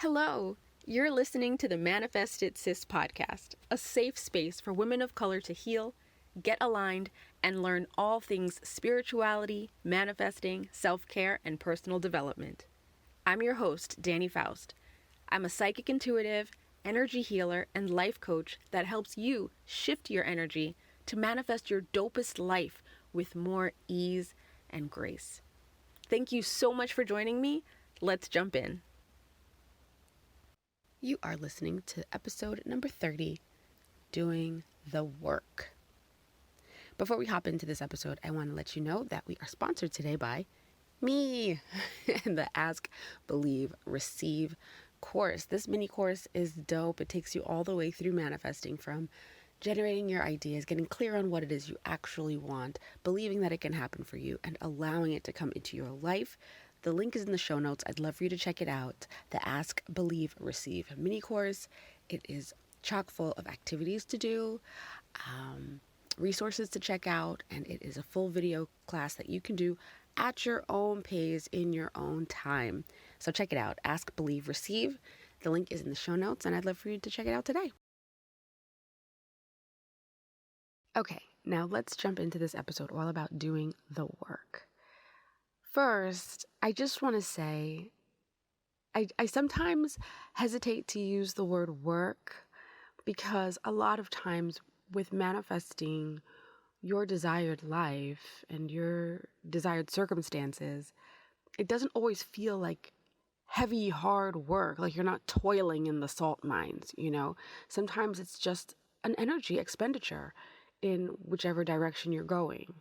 Hello, you're listening to the Manifest It Sis podcast, a safe space for women of color to heal, get aligned, and learn all things spirituality, manifesting, self-care, and personal development. I'm your host, Dani Faust. I'm a psychic intuitive, energy healer, and life coach that helps you shift your energy to manifest your dopest life with more ease and grace. Thank you so much for joining me. Let's jump in. You are listening to episode number 30, Doing the Work. Before we hop into this episode, I want to let you know that we are sponsored today by me and the Ask, Believe, Receive course. This mini course is dope. It takes you all the way through manifesting, from generating your ideas, getting clear on what it is you actually want, believing that it can happen for you, and allowing it to come into your life. The link is in the show notes. I'd love for you to check it out. The Ask, Believe, Receive mini course. It is chock full of activities to do, resources to check out, and it is a full video class that you can do at your own pace in your own time. So check it out. Ask, Believe, Receive. The link is in the show notes, and I'd love for you to check it out today. Okay, now let's jump into this episode all about doing the work. First, I just want to say, I sometimes hesitate to use the word work because a lot of times with manifesting your desired life and your desired circumstances, it doesn't always feel like heavy, hard work, like you're not toiling in the salt mines, you know? Sometimes it's just an energy expenditure in whichever direction you're going.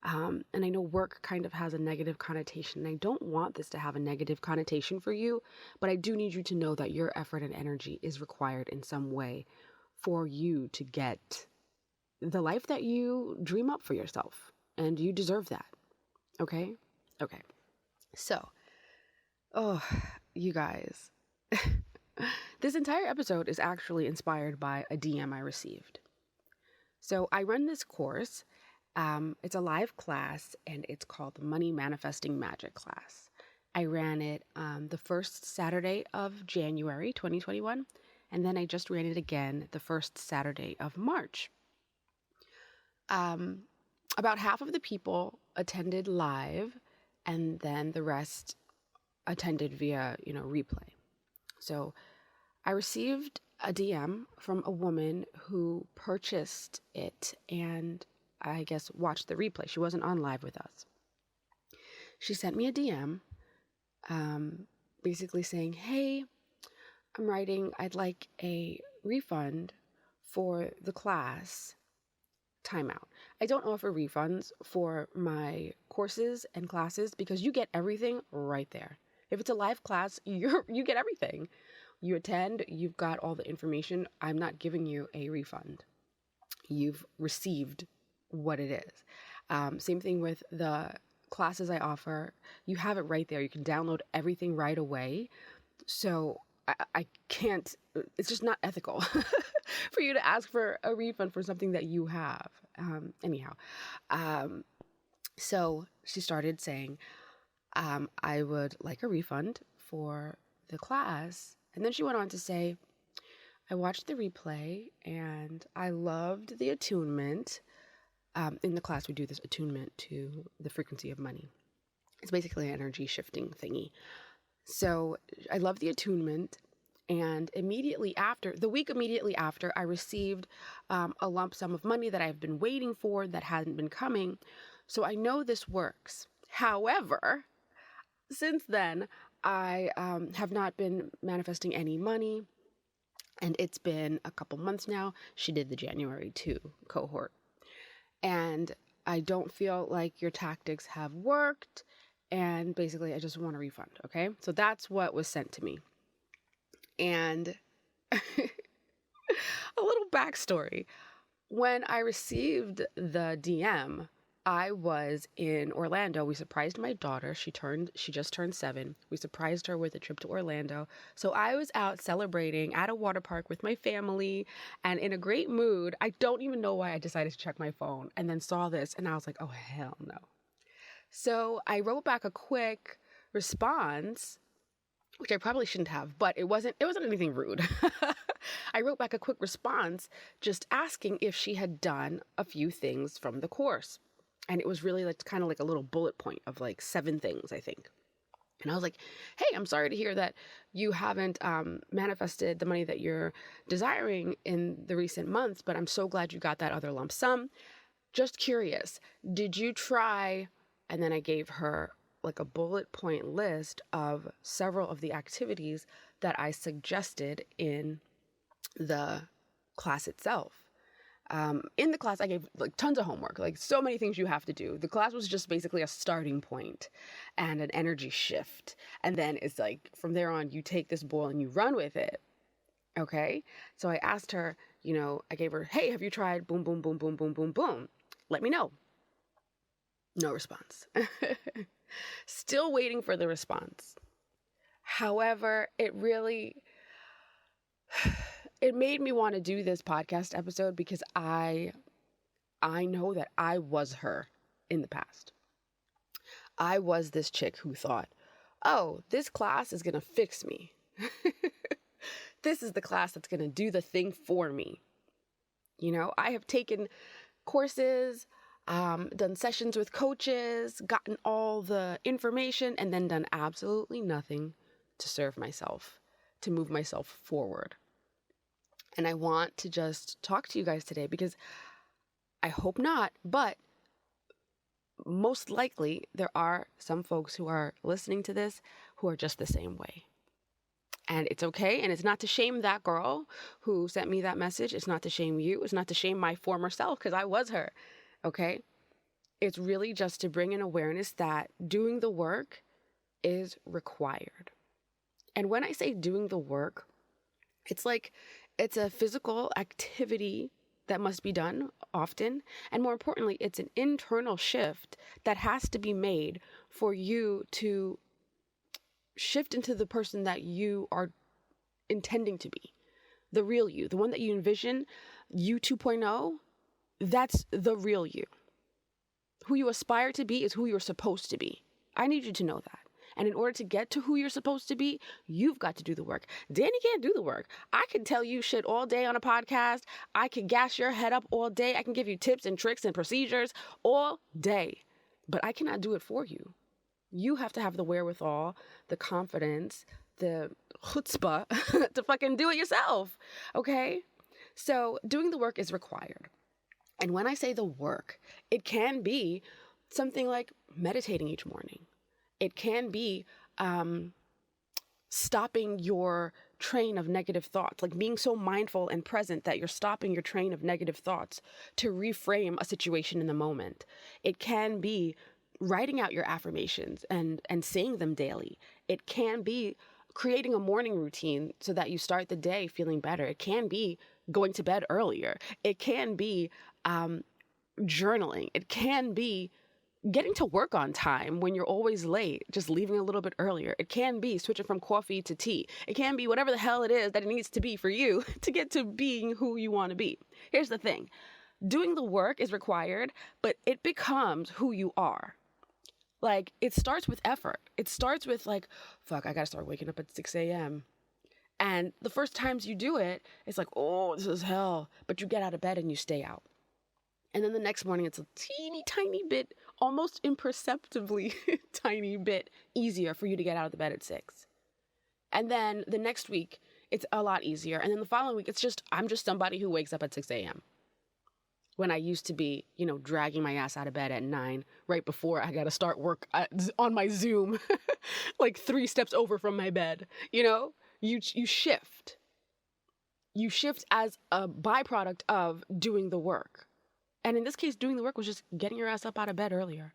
And I know work kind of has a negative connotation, and I don't want this to have a negative connotation for you, but I do need you to know that your effort and energy is required in some way for you to get the life that you dream up for yourself, and you deserve that. Okay? Okay. So, you guys, this entire episode is actually inspired by a DM I received. So I run this course. It's a live class, and it's called the Money Manifesting Magic class. I ran it the first Saturday of January 2021, and then I just ran it again the first Saturday of March. About half of the people attended live, and then the rest attended via, replay. So I received a DM from a woman who purchased it and I guess watched the replay. She wasn't on live with us. She sent me a DM, basically saying, "Hey, I'm writing, I'd like a refund for the class. Timeout. I don't offer refunds for my courses and classes because you get everything right there. If it's a live class, you get everything. You attend, you've got all the information. I'm not giving you a refund. You've received what it is. Same thing with the classes I offer. You have it right there. You can download everything right away. So I can't, it's just not ethical for you to ask for a refund for something that you have. So she started saying, I would like a refund for the class. And then she went on to say, I watched the replay and I loved the attunement. In the class, we do this attunement to the frequency of money. It's basically an energy shifting thingy. So I love the attunement. And the week immediately after, I received a lump sum of money that I've been waiting for that hadn't been coming. So I know this works. However, since then, I have not been manifesting any money. And it's been a couple months now. She did the January 2 cohort. And I don't feel like your tactics have worked. And basically, I just want a refund, okay? So that's what was sent to me. And a little backstory. When I received the DM, I was in Orlando. We surprised my daughter. She just turned 7. We surprised her with a trip to Orlando. So I was out celebrating at a water park with my family and in a great mood. I don't even know why I decided to check my phone and then saw this and I was like, oh, hell no. So I wrote back a quick response which I probably shouldn't have, but it wasn't anything rude. I wrote back a quick response just asking if she had done a few things from the course. And it was really like kind of like a little bullet point of like 7 things, I think. And I was like, hey, I'm sorry to hear that you haven't manifested the money that you're desiring in the recent months, but I'm so glad you got that other lump sum. Just curious, did you try? And then I gave her like a bullet point list of several of the activities that I suggested in the class itself. In the class, I gave like tons of homework, like so many things you have to do. The class was just basically a starting point and an energy shift. And then it's like, from there on, you take this ball and you run with it. Okay. So I asked her, I gave her, hey, have you tried boom, boom, boom, boom, boom, boom, boom? Let me know. No response. Still waiting for the response. However, it made me want to do this podcast episode because I know that I was her in the past. I was this chick who thought, oh, this class is going to fix me. This is the class that's going to do the thing for me. I have taken courses, done sessions with coaches, gotten all the information, and then done absolutely nothing to serve myself, to move myself forward. And I want to just talk to you guys today because I hope not, but most likely there are some folks who are listening to this who are just the same way. And it's okay. And it's not to shame that girl who sent me that message. It's not to shame you. It's not to shame my former self because I was her. Okay. It's really just to bring an awareness that doing the work is required. And when I say doing the work, it's like it's a physical activity that must be done often. And more importantly, it's an internal shift that has to be made for you to shift into the person that you are intending to be. The real you, the one that you envision, you 2.0, that's the real you. Who you aspire to be is who you're supposed to be. I need you to know that. And in order to get to who you're supposed to be, you've got to do the work. Dani can't do the work. I can tell you shit all day on a podcast. I can gas your head up all day. I can give you tips and tricks and procedures all day. But I cannot do it for you. You have to have the wherewithal, the confidence, the chutzpah to fucking do it yourself. Okay? So doing the work is required. And when I say the work, it can be something like meditating each morning. It can be stopping your train of negative thoughts, like being so mindful and present that you're stopping your train of negative thoughts to reframe a situation in the moment. It can be writing out your affirmations and saying them daily. It can be creating a morning routine so that you start the day feeling better. It can be going to bed earlier. It can be journaling. It can be getting to work on time when you're always late, just leaving a little bit earlier. It can be switching from coffee to tea. It can be whatever the hell it is that it needs to be for you to get to being who you want to be. Here's the thing. Doing the work is required, but it becomes who you are. Like, it starts with effort. It starts with like, fuck, I got to start waking up at 6 a.m. And the first times you do it, it's like, oh, this is hell. But you get out of bed and you stay out. And then the next morning, it's a teeny tiny bit, almost imperceptibly tiny bit easier for you to get out of the bed at 6. And then the next week, it's a lot easier. And then the following week, I'm just somebody who wakes up at 6 a.m. When I used to be, dragging my ass out of bed at 9, right before I got to start work on my Zoom, like 3 steps over from my bed. You shift. You shift as a byproduct of doing the work. And in this case, doing the work was just getting your ass up out of bed earlier.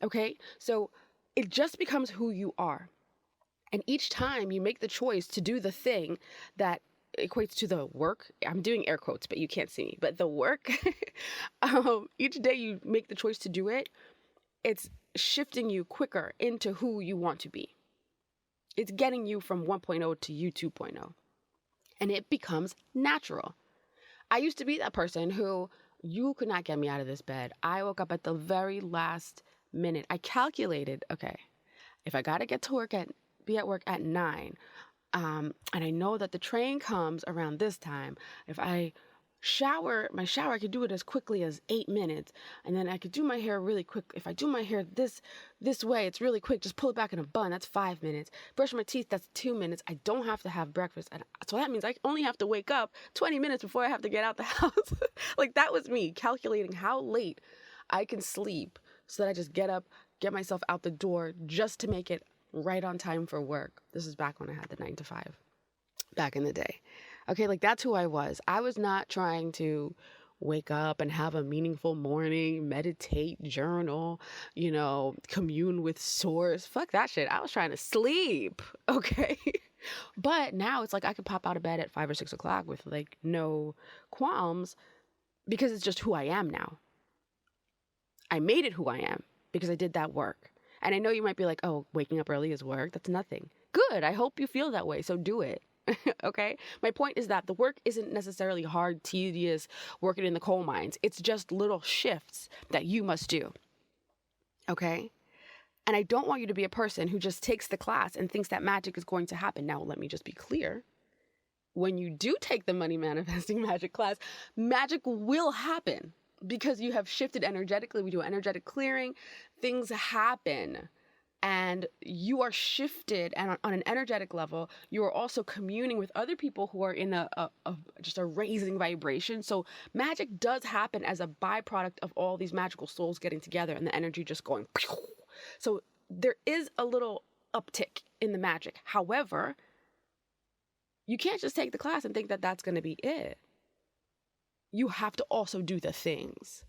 Okay? So it just becomes who you are. And each time you make the choice to do the thing that equates to the work, I'm doing air quotes, but you can't see me, but the work, each day you make the choice to do it, it's shifting you quicker into who you want to be. It's getting you from 1.0 to you 2.0. And it becomes natural. I used to be that person who, you could not get me out of this bed. I woke up at the very last minute. I calculated, okay, if I got to be at work at 9, and I know that the train comes around this time, if I my shower, I could do it as quickly as 8 minutes, and then I could do my hair really quick. If I do my hair this way, it's really quick. Just pull it back in a bun. That's 5 minutes. Brush my teeth. That's 2 minutes. I don't have to have breakfast, and so that means I only have to wake up 20 minutes before I have to get out the house. Like, that was me calculating how late I can sleep so that I just get up, get myself out the door just to make it right on time for work. This is back when I had the 9 to 5, back in the day. Okay, like, that's who I was. I was not trying to wake up and have a meaningful morning, meditate, journal, commune with source. Fuck that shit. I was trying to sleep. Okay. But now it's like I could pop out of bed at 5 or 6 o'clock with like no qualms, because it's just who I am now. I made it who I am because I did that work. And I know you might be like, oh, waking up early is work. That's nothing. Good. I hope you feel that way. So do it. Okay. My point is that the work isn't necessarily hard, tedious, working in the coal mines. It's just little shifts that you must do. Okay. And I don't want you to be a person who just takes the class and thinks that magic is going to happen. Now, let me just be clear. When you do take the money manifesting magic class, magic will happen because you have shifted energetically. We do energetic clearing. Things happen. And you are shifted, and on an energetic level, you are also communing with other people who are in just a raising vibration. So magic does happen as a byproduct of all these magical souls getting together and the energy just going. So there is a little uptick in the magic. However, you can't just take the class and think that that's going to be it. You have to also do the things.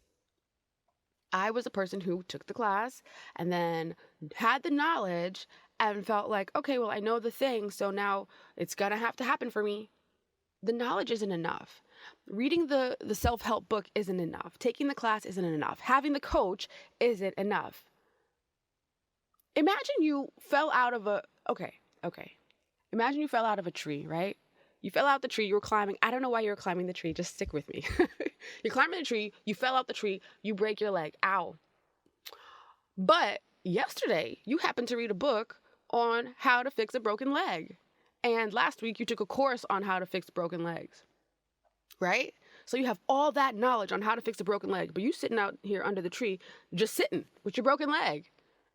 I was a person who took the class and then had the knowledge and felt like, okay, well, I know the thing, so now it's going to have to happen for me. The knowledge isn't enough. Reading the self-help book isn't enough. Taking the class isn't enough. Having the coach isn't enough. Imagine you fell out of Imagine you fell out of a tree, right? You fell out the tree, you were climbing. I don't know why you were climbing the tree. Just stick with me. You're climbing the tree, you fell out the tree, you break your leg. Ow. But yesterday, you happened to read a book on how to fix a broken leg. And last week, you took a course on how to fix broken legs, right? So you have all that knowledge on how to fix a broken leg, but you sitting out here under the tree, just sitting with your broken leg.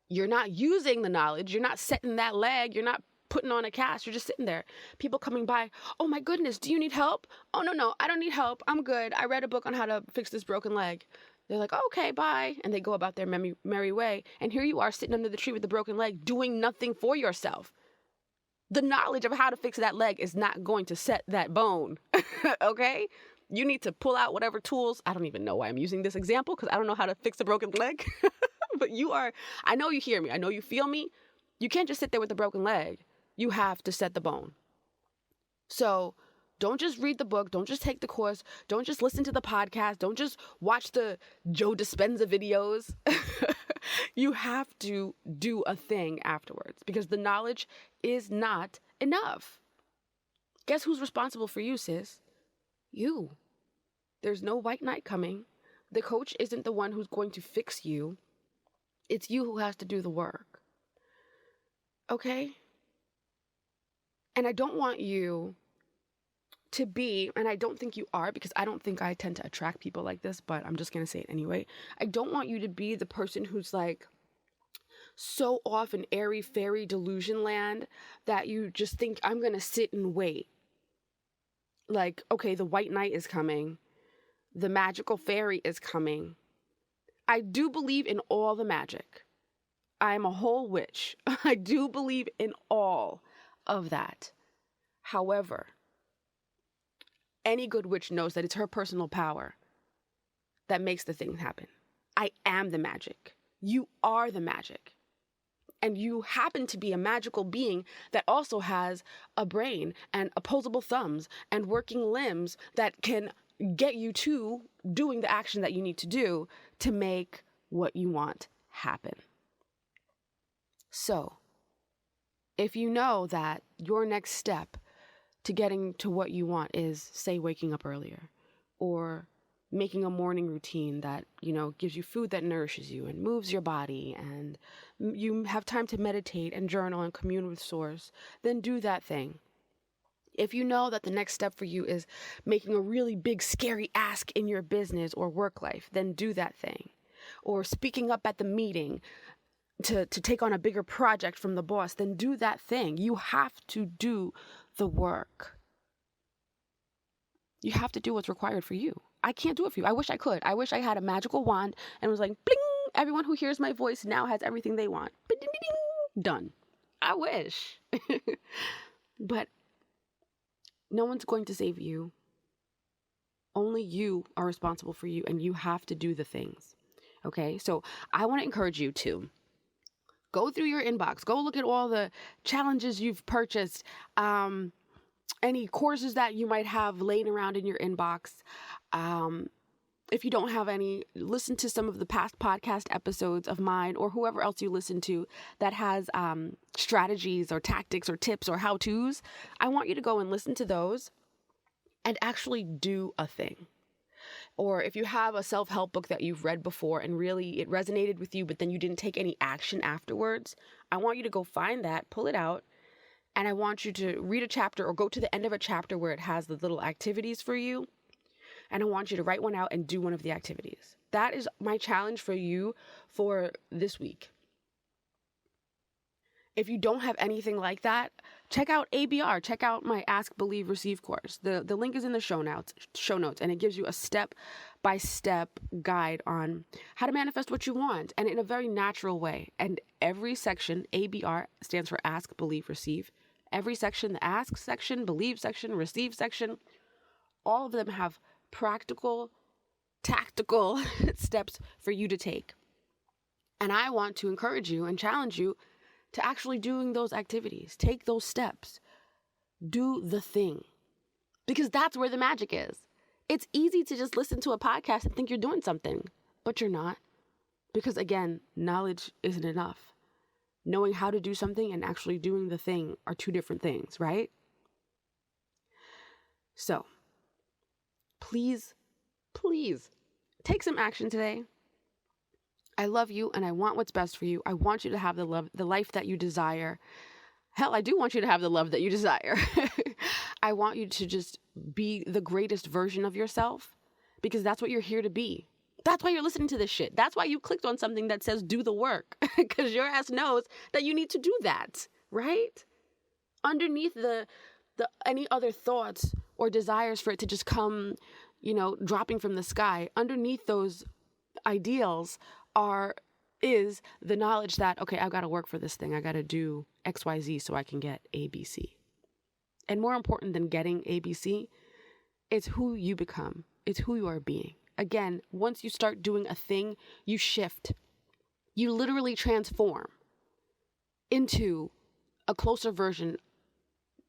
You're not using the knowledge. You're not setting that leg. You're not putting on a cast. You're just sitting there. People coming by. Oh my goodness, do you need help? Oh no, I don't need help. I'm good. I read a book on how to fix this broken leg. They're like, okay, bye. And they go about their merry way. And here you are sitting under the tree with the broken leg, doing nothing for yourself. The knowledge of how to fix that leg is not going to set that bone. Okay? You need to pull out whatever tools. I don't even know why I'm using this example because I don't know how to fix a broken leg. But I know you hear me. I know you feel me. You can't just sit there with a broken leg. You have to set the bone. So don't just read the book. Don't just take the course. Don't just listen to the podcast. Don't just watch the Joe Dispenza videos. You have to do a thing afterwards because the knowledge is not enough. Guess who's responsible for you, sis? You. There's no white knight coming. The coach isn't the one who's going to fix you. It's you who has to do the work. Okay? And I don't want you to be, and I don't think you are, because I don't think I tend to attract people like this, but I'm just going to say it anyway. I don't want you to be the person who's like so off in airy fairy delusion land that you just think I'm going to sit and wait. Like, okay, the white knight is coming. The magical fairy is coming. I do believe in all the magic. I'm a whole witch. I do believe in all of that. However, any good witch knows that it's her personal power that makes the thing happen. I am the magic. You are the magic. And you happen to be a magical being that also has a brain and opposable thumbs and working limbs that can get you to doing the action that you need to do to make what you want happen. So, if you know that your next step to getting to what you want is, say, waking up earlier, or making a morning routine that, gives you food that nourishes you and moves your body, and you have time to meditate and journal and commune with Source, then do that thing. If you know that the next step for you is making a really big, scary ask in your business or work life, then do that thing. Or speaking up at the meeting to take on a bigger project from the boss, then do that thing. You have to do the work. You have to do what's required for you. I can't do it for you. I wish I could. I wish I had a magical wand and was like, bling, everyone who hears my voice now has everything they want. Done. I wish. But no one's going to save you. Only you are responsible for you, and you have to do the things. Okay? So I want to encourage you to go through your inbox. Go look at all the challenges you've purchased. Any courses that you might have laying around in your inbox. If you don't have any, listen to some of the past podcast episodes of mine or whoever else you listen to that has strategies or tactics or tips or how-tos. I want you to go and listen to those and actually do a thing. Or if you have a self-help book that you've read before and really it resonated with you, but then you didn't take any action afterwards, I want you to go find that, pull it out, and I want you to read a chapter or go to the end of a chapter where it has the little activities for you. And I want you to write one out and do one of the activities. That is my challenge for you for this week. If you don't have anything like that, check out ABR. Check out my Ask, Believe, Receive course. The link is in the show notes, and it gives you a step-by-step guide on how to manifest what you want, and in a very natural way. And every section, ABR, stands for Ask, Believe, Receive. Every section, the Ask section, Believe section, Receive section, all of them have practical, tactical steps for you to take. And I want to encourage you and challenge you to actually doing those activities. Take those steps. Do the thing. Because that's where the magic is. It's easy to just listen to a podcast and think you're doing something, but you're not. Because again, knowledge isn't enough. Knowing how to do something and actually doing the thing are two different things, right? So, please take some action today. I love you and I want what's best for you. I want you to have the life that you desire. Hell, I do want you to have the love that you desire. I want you to just be the greatest version of yourself, because that's what you're here to be. That's why you're listening to this shit. That's why you clicked on something that says do the work, because your ass knows that you need to do that, right? Underneath the any other thoughts or desires for it to just come, dropping from the sky, underneath those ideals is the knowledge that, okay, I've got to work for this thing. I got to do XYZ so I can get ABC. And more important than getting ABC, it's who you become. It's who you are being. Again, once you start doing a thing, you shift. You literally transform into a closer version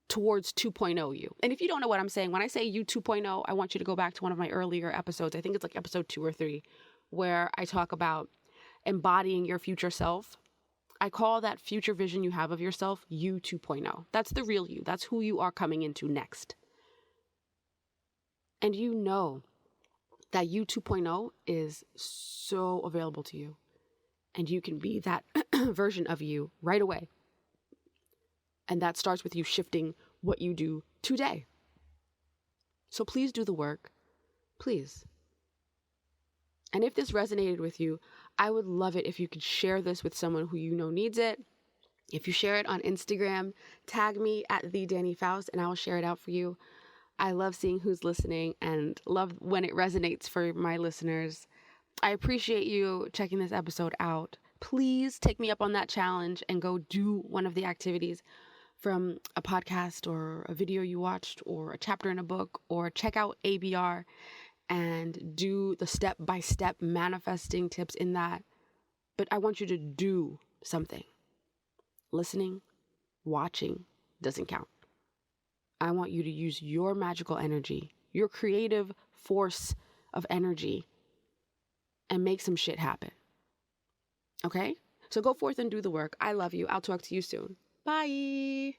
towards 2.0 you. And if you don't know what I'm saying, when I say you 2.0, I want you to go back to one of my earlier episodes. I think it's like episode 2 or 3, where I talk about embodying your future self. I call that future vision you have of yourself you 2.0. That's the real you. That's who you are coming into next. And you know that you 2.0 is so available to you. And you can be that version of you right away. And that starts with you shifting what you do today. So please do the work. Please. And if this resonated with you, I would love it if you could share this with someone who you know needs it. If you share it on Instagram, tag me at the Dani Faust and I will share it out for you. I love seeing who's listening and love when it resonates for my listeners. I appreciate you checking this episode out. Please take me up on that challenge and go do one of the activities from a podcast or a video you watched or a chapter in a book, or check out ABR and do the step-by-step manifesting tips in that. But I want you to do something. Listening, watching doesn't count. I want you to use your magical energy, your creative force of energy, and make some shit happen. Okay? So go forth and do the work. I love you. I'll talk to you soon. Bye.